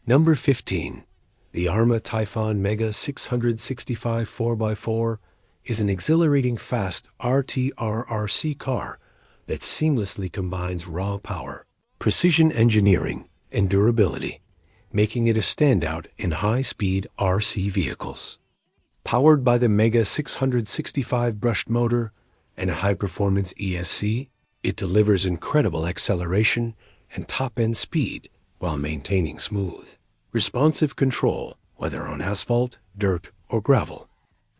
Number 15. The Arma Typhon Mega 665 4x4 is an exhilarating fast RTR RC car that seamlessly combines raw power, precision engineering, and durability, making it a standout in high-speed RC vehicles. Powered by the Mega 665 brushed motor and a high-performance ESC, it delivers incredible acceleration and top-end speed while maintaining smooth, responsive control, whether on asphalt, dirt, or gravel.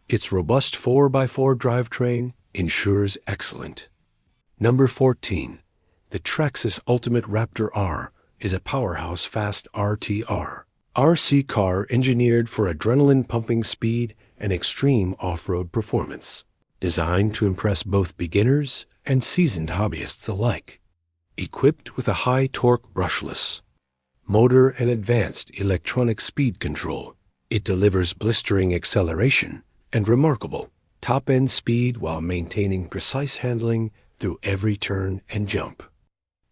Its robust 4x4 drivetrain ensures excellent. Number 14. The Traxxas Ultimate Raptor R is a powerhouse Fast RTR RC car engineered for adrenaline-pumping speed and extreme off-road performance, designed to impress both beginners and seasoned hobbyists alike. Equipped with a high-torque brushless motor and advanced electronic speed control, it delivers blistering acceleration and remarkable top-end speed while maintaining precise handling through every turn and jump.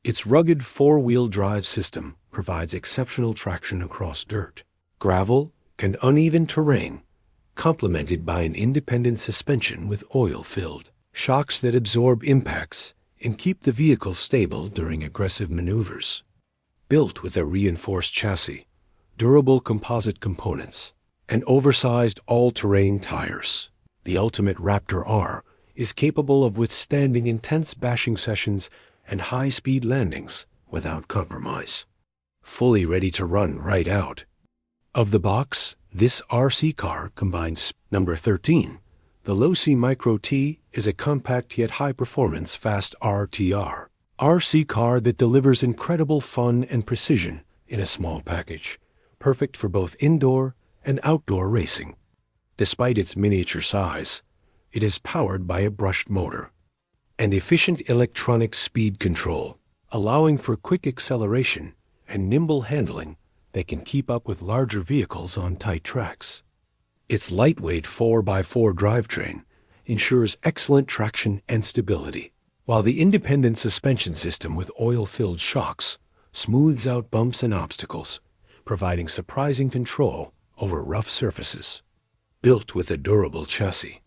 Its rugged four-wheel drive system provides exceptional traction across dirt, gravel, and uneven terrain, complemented by an independent suspension with oil-filled shocks that absorb impacts and keep the vehicle stable during aggressive maneuvers. Built with a reinforced chassis, durable composite components, and oversized all-terrain tires, the Ultimate Raptor R is capable of withstanding intense bashing sessions and high-speed landings without compromise. Fully ready to run right out of the box, this RC car combines. Number 13. The Losi Micro T is a compact yet high-performance Fast RTR RC car that delivers incredible fun and precision in a small package, perfect for both indoor and outdoor racing. Despite its miniature size, it is powered by a brushed motor and efficient electronic speed control, allowing for quick acceleration and nimble handling that can keep up with larger vehicles on tight tracks. Its lightweight 4x4 drivetrain ensures excellent traction and stability, while the independent suspension system with oil-filled shocks smooths out bumps and obstacles, providing surprising control over rough surfaces. Built with a durable chassis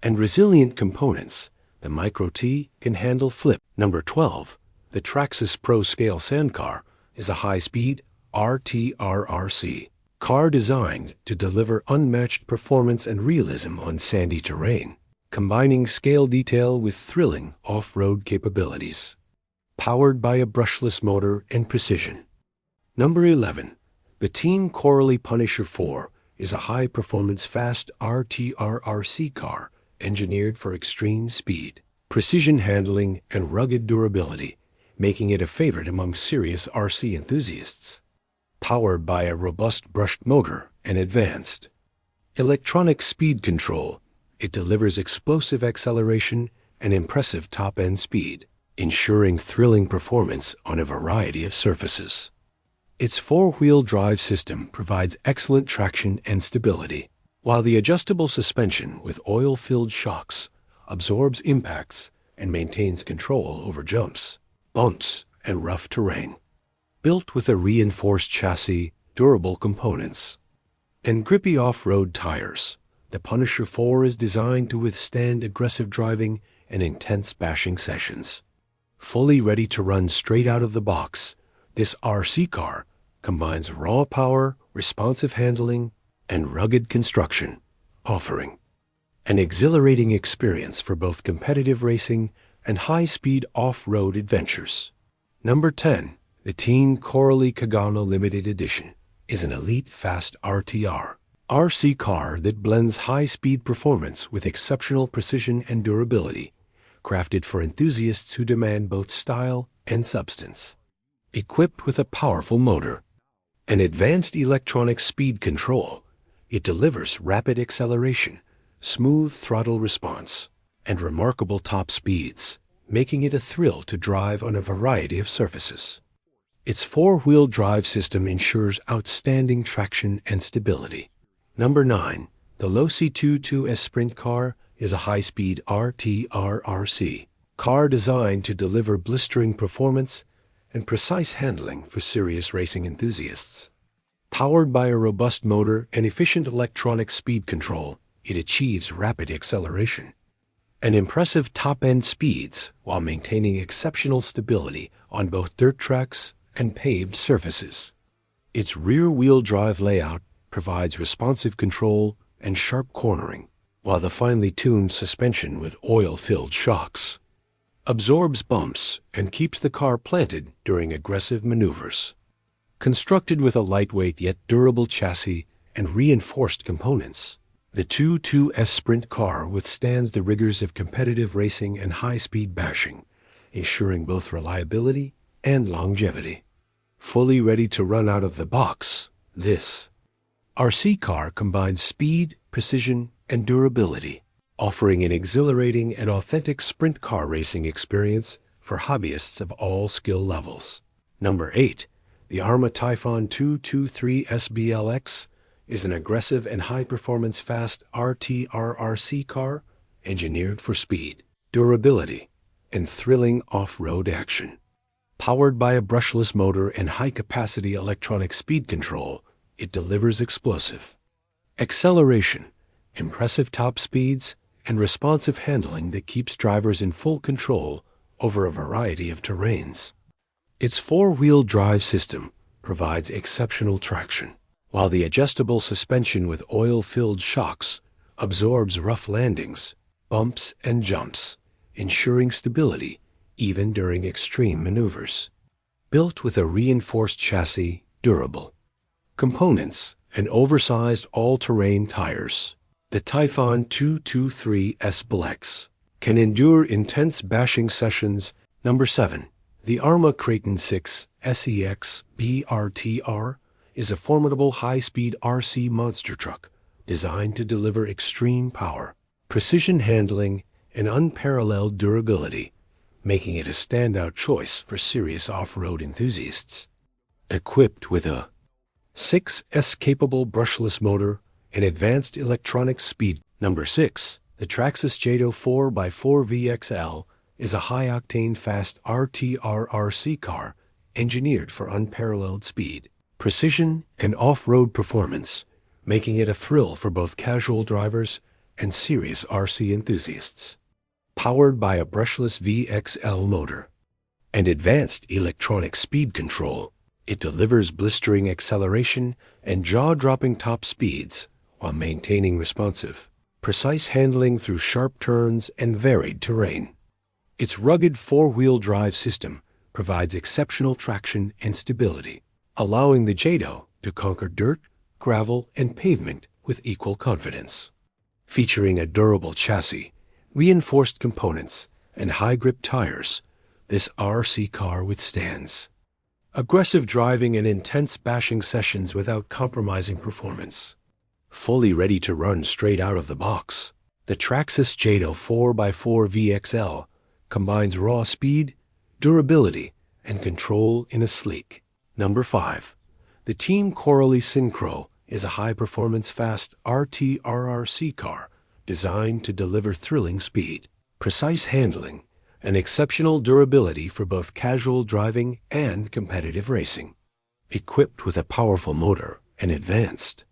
and resilient components, the Micro T can handle flip. Number 12. The Traxxas Pro Scale Sand Car is a high-speed RTR-RC car designed to deliver unmatched performance and realism on sandy terrain, combining scale detail with thrilling off-road capabilities. Powered by a brushless motor and precision. Number 11. The Team Coraly Punisher 4 is a high-performance fast RTR-RC car engineered for extreme speed, precision handling, and rugged durability, making it a favorite among serious RC enthusiasts. Powered by a robust brushed motor and advanced electronic speed control, it delivers explosive acceleration and impressive top-end speed, ensuring thrilling performance on a variety of surfaces. Its four-wheel drive system provides excellent traction and stability, while the adjustable suspension with oil-filled shocks absorbs impacts and maintains control over jumps, bumps, and rough terrain. Built with a reinforced chassis, durable components, and grippy off-road tires, the Punisher 4 is designed to withstand aggressive driving and intense bashing sessions. Fully ready to run straight out of the box, this RC car combines raw power, responsive handling, and rugged construction, offering an exhilarating experience for both competitive racing and high-speed off-road adventures. Number 10. The Team Corali Kagano Limited Edition is an elite fast RTR RC car that blends high-speed performance with exceptional precision and durability, crafted for enthusiasts who demand both style and substance. Equipped with a powerful motor and advanced electronic speed control, it delivers rapid acceleration, smooth throttle response, and remarkable top speeds, making it a thrill to drive on a variety of surfaces. Its four-wheel drive system ensures outstanding traction and stability. Number 9. The Losi 22S Sprint Car is a high-speed RTR-RC car designed to deliver blistering performance and precise handling for serious racing enthusiasts. Powered by a robust motor and efficient electronic speed control, it achieves rapid acceleration and impressive top-end speeds while maintaining exceptional stability on both dirt tracks and paved surfaces. Its rear-wheel drive layout provides responsive control and sharp cornering, while the finely tuned suspension with oil-filled shocks absorbs bumps and keeps the car planted during aggressive maneuvers. Constructed with a lightweight yet durable chassis and reinforced components, the 2.2S Sprint car withstands the rigors of competitive racing and high-speed bashing, ensuring both reliability and longevity. Fully ready to run out of the box, this rccar combines speed, precision, and durability, offering an exhilarating and authentic sprint car racing experience for hobbyists of all skill levels. Number 8. The Arma Typhon 223 SBLX is an aggressive and high-performance Fast RTR RC car engineered for speed, durability, and thrilling off-road action. Powered by a brushless motor and high-capacity electronic speed control, it delivers explosive acceleration, impressive top speeds, and responsive handling that keeps drivers in full control over a variety of terrains. Its four-wheel drive system provides exceptional traction, while the adjustable suspension with oil-filled shocks absorbs rough landings, bumps, and jumps, ensuring stability even during extreme maneuvers. Built with a reinforced chassis, durable components, and oversized all-terrain tires, the Typhon 223 SBLX can endure intense bashing sessions. Number 7. The Arma Kraton 6 SEX BRTR is a formidable high-speed RC monster truck designed to deliver extreme power, precision handling, and unparalleled durability, making it a standout choice for serious off-road enthusiasts. Equipped with a 6S-capable brushless motor and advanced electronic speed. Number 6. The Traxxas Jado 4x4 VXL is a high-octane Fast RTR RC car engineered for unparalleled speed, precision, and off-road performance, making it a thrill for both casual drivers and serious RC enthusiasts. Powered by a brushless VXL motor and advanced electronic speed control, it delivers blistering acceleration and jaw-dropping top speeds while maintaining responsive, precise handling through sharp turns and varied terrain. Its rugged four-wheel drive system provides exceptional traction and stability, allowing the Jado to conquer dirt, gravel, and pavement with equal confidence. Featuring a durable chassis, reinforced components, and high-grip tires, this RC car withstands aggressive driving and intense bashing sessions without compromising performance. Fully ready to run straight out of the box, the Traxxas Jado 4x4 VXL combines raw speed, durability, and control in a sleek. Number 5. The Team Corali Syncro is a high-performance Fast RTR RC car designed to deliver thrilling speed, precise handling, and exceptional durability for both casual driving and competitive racing. Equipped with a powerful motor and advanced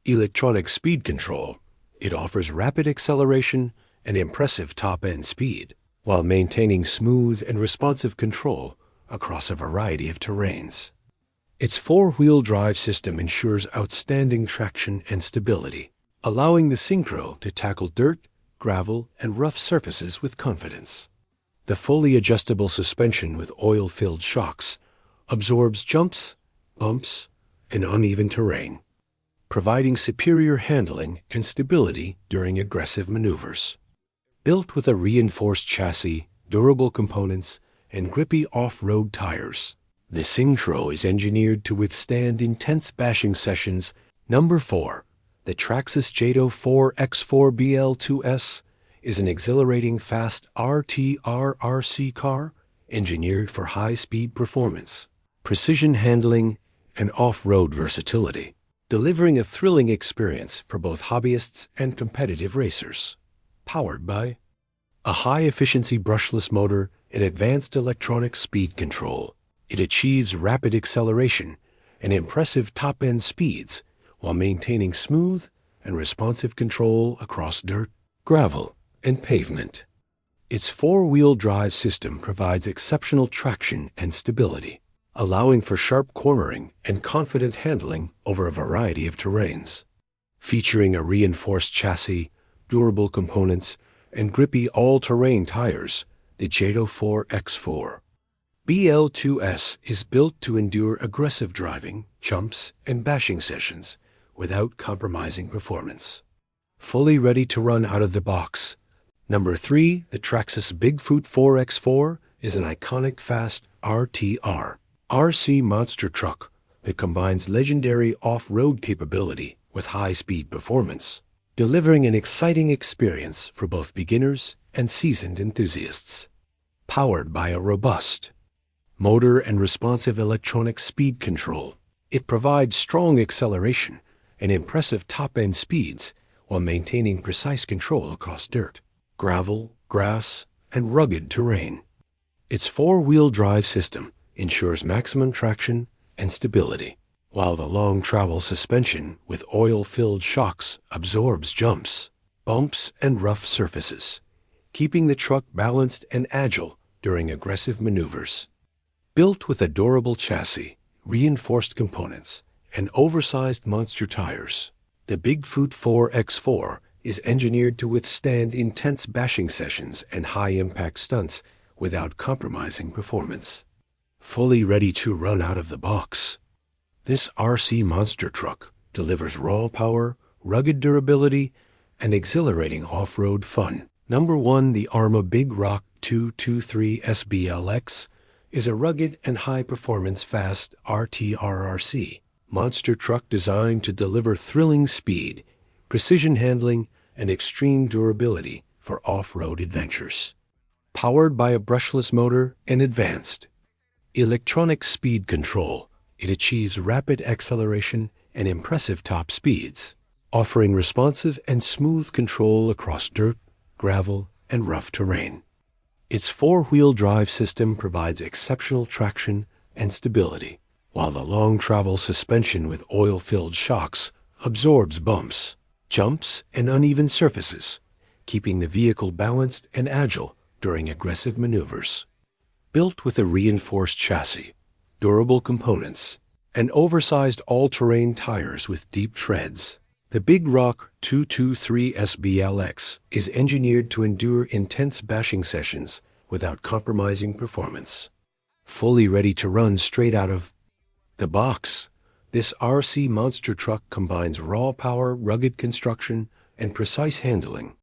electronic speed control, it offers rapid acceleration and impressive top-end speed, while maintaining smooth and responsive control across a variety of terrains. Its four-wheel drive system ensures outstanding traction and stability, allowing the Syncro to tackle dirt, gravel, and rough surfaces with confidence. The fully adjustable suspension with oil-filled shocks absorbs jumps, bumps, and uneven terrain, providing superior handling and stability during aggressive maneuvers. Built with a reinforced chassis, durable components, and grippy off-road tires, the Syncro is engineered to withstand intense bashing sessions. Number 4. The Traxxas Jado 4x4BL2S is an exhilarating Fast RTR RC car engineered for high-speed performance, precision handling, and off-road versatility, delivering a thrilling experience for both hobbyists and competitive racers. Powered by a high-efficiency brushless motor and advanced electronic speed control, it achieves rapid acceleration and impressive top-end speeds while maintaining smooth and responsive control across dirt, gravel, and pavement. Its four-wheel drive system provides exceptional traction and stability, allowing for sharp cornering and confident handling over a variety of terrains. Featuring a reinforced chassis, durable components, and grippy all-terrain tires, the Jado 4X4 BL2S is built to endure aggressive driving, jumps, and bashing sessions without compromising performance. Fully ready to run out of the box. Number 3, the Traxxas Bigfoot 4X4 is an iconic Fast RTR RC monster truck that combines legendary off-road capability with high-speed performance, delivering an exciting experience for both beginners and seasoned enthusiasts. Powered by a robust motor and responsive electronic speed control, it provides strong acceleration and impressive top-end speeds while maintaining precise control across dirt, gravel, grass, and rugged terrain. Its four-wheel drive system ensures maximum traction and stability, while the long travel suspension with oil-filled shocks absorbs jumps, bumps, and rough surfaces, keeping the truck balanced and agile during aggressive maneuvers. Built with a durable chassis, reinforced components, and oversized monster tires, the Bigfoot 4X4 is engineered to withstand intense bashing sessions and high-impact stunts without compromising performance. Fully ready to run out of the box, this RC monster truck delivers raw power, rugged durability, and exhilarating off-road fun. Number 1, the Arma Big Rock 223 SBLX is a rugged and high-performance Fast RTR monster truck designed to deliver thrilling speed, precision handling, and extreme durability for off-road adventures. Powered by a brushless motor and advanced electronic speed control, it achieves rapid acceleration and impressive top speeds, offering responsive and smooth control across dirt, gravel, and rough terrain. Its four-wheel drive system provides exceptional traction and stability, while the long travel suspension with oil-filled shocks absorbs bumps, jumps, and uneven surfaces, keeping the vehicle balanced and agile during aggressive maneuvers. Built with a reinforced chassis, durable components, and oversized all-terrain tires with deep treads, the Big Rock 223 SBLX is engineered to endure intense bashing sessions without compromising performance. Fully ready to run straight out of the box, this RC monster truck combines raw power, rugged construction, and precise handling,